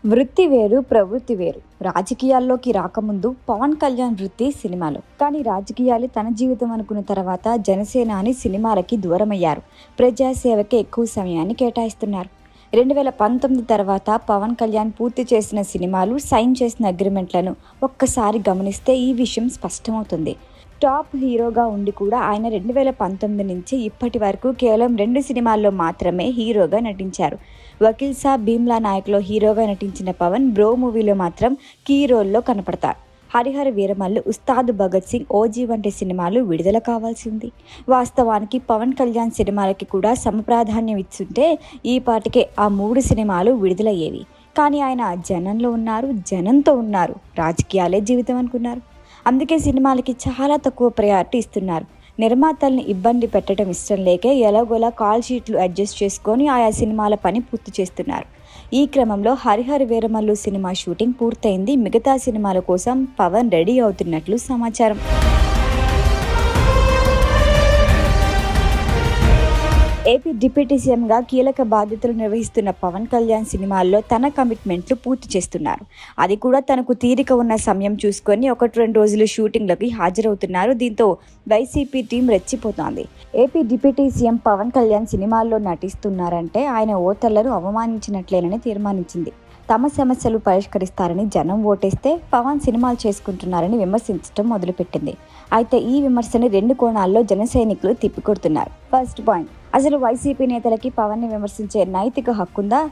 వృత్తి వేరు, ప్రవృత్తి వేరు. రాజకీయాల్లోకి రాకముందు పవన్ కళ్యాణ్ వృత్తి సినిమాలు. కానీ రాజకీయాలు తన జీవితం అనుకున్న తర్వాత జనసేన అని సినిమాలకి దూరమయ్యారు. ప్రజాసేవకి ఎక్కువ సమయాన్ని కేటాయిస్తున్నారు. 2019 తర్వాత పవన్ కళ్యాణ్ పూర్తి చేసిన సినిమాలు, సైన్ చేసిన అగ్రిమెంట్లను ఒక్కసారి గమనిస్తే ఈ విషయం స్పష్టమవుతుంది. టాప్ హీరోగా ఉండి కూడా ఆయన 2019 నుంచి ఇప్పటి వరకు కేవలం 2 సినిమాల్లో మాత్రమే హీరోగా నటించారు. వకీల్ సాబ్, భీమ్లా నాయక్లో హీరోగా నటించిన పవన్ బ్రో మూవీలో మాత్రం కీ రోల్లో కనపడతారు. హరిహర వీరమల్లు, ఉస్తాద్ భగత్ సింగ్, ఓజీ వంటి సినిమాలు విడుదల కావాల్సి ఉంది. వాస్తవానికి పవన్ కళ్యాణ్ సినిమాలకి కూడా సమప్రాధాన్యం ఇస్తుంటే ఈ పాటికే ఆ 3 సినిమాలు విడుదలయ్యేవి. కానీ ఆయన జనంలో ఉన్నారు, జనంతో ఉన్నారు. రాజకీయాలే జీవితం అనుకున్నారు. అందుకే సినిమాలకి చాలా తక్కువ ప్రయారిటీ ఇస్తున్నారు. నిర్మాతల్ని ఇబ్బంది పెట్టడం ఇష్టం లేకే ఎలాగోలా కాల్ షీట్లు అడ్జస్ట్ చేసుకొని ఆయా సినిమాల పని పూర్తి చేస్తున్నారు. ఈ క్రమంలో హరిహర వీరమల్లు సినిమా షూటింగ్ పూర్తయింది. మిగతా సినిమాల కోసం పవన్ రెడీ అవుతున్నట్లు సమాచారం. ఏపీ డిప్యూటీ సీఎంగా కీలక బాధ్యతలు నిర్వహిస్తున్న పవన్ కళ్యాణ్ సినిమాల్లో తన కమిట్మెంట్లు పూర్తి చేస్తున్నారు. అది కూడా తనకు తీరిక ఉన్న సమయం చూసుకొని 1-2 రోజులు షూటింగ్లకి హాజరవుతున్నారు. దీంతో వైసీపీ టీం రెచ్చిపోతోంది. ఏపీ డిప్యూటీ సీఎం పవన్ కళ్యాణ్ సినిమాల్లో నటిస్తున్నారంటే ఆయన ఓటర్లను అవమానించినట్లేనని తీర్మానించింది. తమ సమస్యలు పరిష్కరిస్తారని జనం ఓటేస్తే పవన్ సినిమాలు చేసుకుంటున్నారని విమర్శించడం మొదలుపెట్టింది. అయితే ఈ విమర్శని 2 కోణాల్లో జన సైనికులు తిప్పికొడుతున్నారు. ఫస్ట్ పాయింట్, అసలు వైసీపీ నేతలకి పవన్ని విమర్శించే నైతిక హక్కుందా?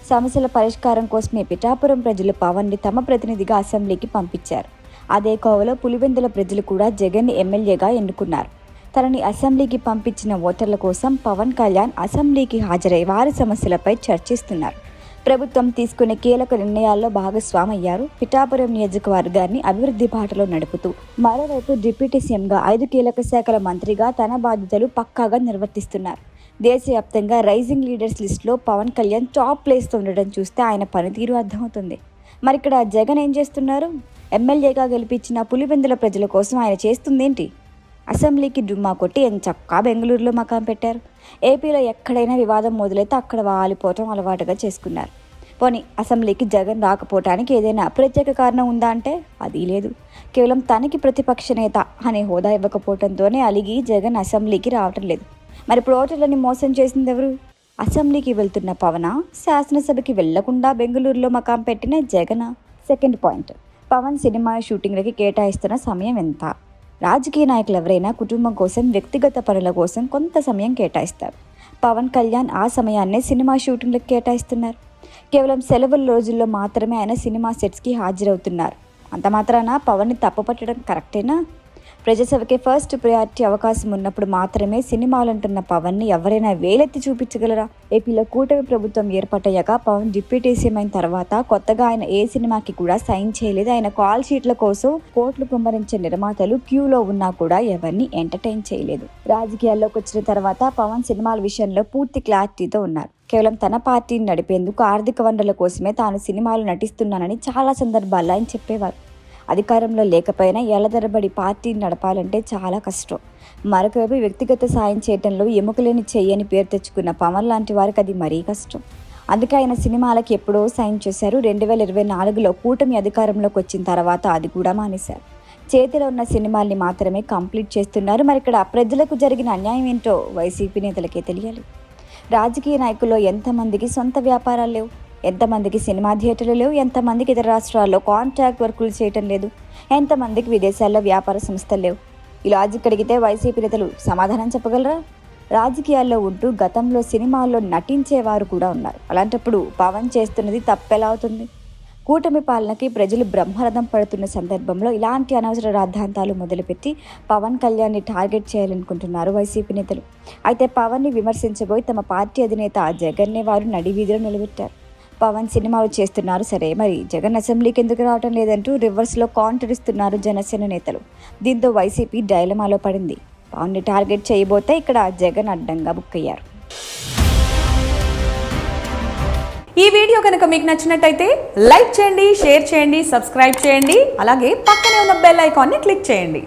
సమస్యల పరిష్కారం కోసమే పిఠాపురం ప్రజలు పవన్ని తమ ప్రతినిధిగా అసెంబ్లీకి పంపించారు. అదే కోవలో పులివెందుల ప్రజలు కూడా జగన్ని ఎమ్మెల్యేగా ఎన్నుకున్నారు. తనని అసెంబ్లీకి పంపించిన ఓటర్ల కోసం పవన్ కళ్యాణ్ అసెంబ్లీకి హాజరై వారి సమస్యలపై చర్చిస్తున్నారు. ప్రభుత్వం తీసుకునే కీలక నిర్ణయాల్లో భాగస్వామి అయ్యారు. పిఠాపురం నియోజకవర్గాన్ని అభివృద్ధి బాటలో నడుపుతూ మరోవైపు డిప్యూటీ సీఎంగా 5 కీలక శాఖల మంత్రిగా తన బాధ్యతలు పక్కాగా నిర్వర్తిస్తున్నారు. దేశవ్యాప్తంగా రైజింగ్ లీడర్స్ లిస్టులో పవన్ కళ్యాణ్ టాప్ ప్లేస్లో ఉండడం చూస్తే ఆయన పనితీరు అర్థమవుతుంది. మరి ఇక్కడ జగన్ ఏం చేస్తున్నారు? ఎమ్మెల్యేగా గెలిపించిన పులివెందుల ప్రజల కోసం ఆయన చేస్తుందేంటి? అసెంబ్లీకి డుమ్మా కొట్టి ఎంచక్కా బెంగళూరులో మకాం పెట్టారు. ఏపీలో ఎక్కడైనా వివాదం మొదలైతే అక్కడ వాలిపోవటం అలవాటుగా చేసుకున్నారు. పోనీ అసెంబ్లీకి జగన్ రాకపోవటానికి ఏదైనా ప్రత్యేక కారణం ఉందా అంటే అది లేదు. కేవలం తనకి ప్రతిపక్ష నేత అనే హోదా ఇవ్వకపోవడంతోనే అలిగి జగన్ అసెంబ్లీకి రావటం లేదు. మరి ఇప్పుడు ఓటర్లని మోసం చేసింది ఎవరు? అసెంబ్లీకి వెళ్తున్న పవన, శాసనసభకి వెళ్లకుండా బెంగళూరులో మకాం పెట్టిన Jagan. Second point, Pawan cinema షూటింగ్లకి కేటాయిస్తున్న సమయం ఎంత? రాజకీయ నాయకులు ఎవరైనా కుటుంబం కోసం, వ్యక్తిగత పనుల కోసం కొంత సమయం కేటాయిస్తారు. పవన్ కళ్యాణ్ ఆ సమయాన్నే సినిమా షూటింగ్లకు కేటాయిస్తున్నారు. కేవలం సెలవుల రోజుల్లో మాత్రమే ఆయన సినిమా సెట్స్కి హాజరవుతున్నారు. అంత మాత్రాన పవన్ని తప్పుపట్టడం కరెక్టేనా? ప్రజాసేవకే ఫస్ట్ ప్రయారిటీ అవకాశం ఉన్నప్పుడు మాత్రమే సినిమాలంటున్న పవన్ని ఎవరైనా వేలెత్తి చూపించగలరా? ఏపీలో కూటమి ప్రభుత్వం ఏర్పాటయ్యాక పవన్ డిప్యూటీ సీఎం అయిన తర్వాత కొత్తగా ఆయన ఏ సినిమాకి కూడా సైన్ చేయలేదు. ఆయన కాల్ షీట్ల కోసం కోట్లు కుమ్మరించే నిర్మాతలు క్యూలో ఉన్నా కూడా ఎవరిని ఎంటర్టైన్ చేయలేదు. రాజకీయాల్లోకి వచ్చిన తర్వాత పవన్ సినిమాల విషయంలో పూర్తి క్లారిటీతో ఉన్నారు. కేవలం తన పార్టీని నడిపేందుకు ఆర్థిక వనరుల కోసమే తాను సినిమాలు నటిస్తున్నానని చాలా సందర్భాల్లో ఆయన చెప్పేవారు. అధికారంలో లేకపోయినా ఏళ్లతరబడి పార్టీని నడపాలంటే చాలా కష్టం. మరొకవైపు వ్యక్తిగత సాయం చేయడంలో ఎముకలేని చెయ్యని పేరు తెచ్చుకున్న పవన్ లాంటి వారికి అది మరీ కష్టం. అందుకే ఆయన సినిమాలకి ఎప్పుడో సైన్ చేశారు. 2024లో కూటమి అధికారంలోకి వచ్చిన తర్వాత అది కూడా మానేశారు. చేతిలో ఉన్న సినిమాల్ని మాత్రమే కంప్లీట్ చేస్తున్నారు. మరి ఇక్కడ ప్రజలకు జరిగిన అన్యాయం ఏంటో వైసీపీ నేతలకే తెలియాలి. రాజకీయ నాయకుల్లో ఎంతమందికి సొంత వ్యాపారాలు లేవు? ఎంతమందికి సినిమా థియేటర్లు లేవు? ఎంతమందికి ఇతర రాష్ట్రాల్లో కాంట్రాక్ట్ వర్కులు చేయటం లేదు? ఎంతమందికి విదేశాల్లో వ్యాపార సంస్థలు లేవు? ఈ లాజిక్ అడిగితే వైసీపీ నేతలు సమాధానం చెప్పగలరా? రాజకీయాల్లో ఉంటూ గతంలో సినిమాల్లో నటించేవారు కూడా ఉన్నారు. అలాంటప్పుడు పవన్ చేస్తున్నది తప్పెలా అవుతుంది? కూటమి పాలనకి ప్రజలు బ్రహ్మరథం పడుతున్న సందర్భంలో ఇలాంటి అనవసర రాద్ధాంతాలు మొదలుపెట్టి పవన్ కళ్యాణ్ని టార్గెట్ చేయాలనుకుంటున్నారు వైసీపీ నేతలు. అయితే పవన్ని విమర్శించబోయి తమ పార్టీ అధినేత జగన్నే వారు నడివీధిలో నిలబెట్టారు. పవన్ సినిమాలు చేస్తున్నారు సరే, మరి జగన్ అసెంబ్లీకి ఎందుకు రావటం లేదంటూ రివర్స్లో కౌంటర్ ఇస్తున్నారు జనసేన నేతలు. దీంతో వైసీపీ డైలమాలో పడింది. పవన్ని టార్గెట్ చేయబోతే ఇక్కడ జగన్ అడ్డంగా బుక్ అయ్యారు. ఈ వీడియో కనుక మీకు నచ్చినట్టయితే లైక్ చేయండి, షేర్ చేయండి, సబ్స్క్రైబ్ చేయండి. అలాగే పక్కనే ఉన్న బెల్ ఐకాన్ని క్లిక్ చేయండి.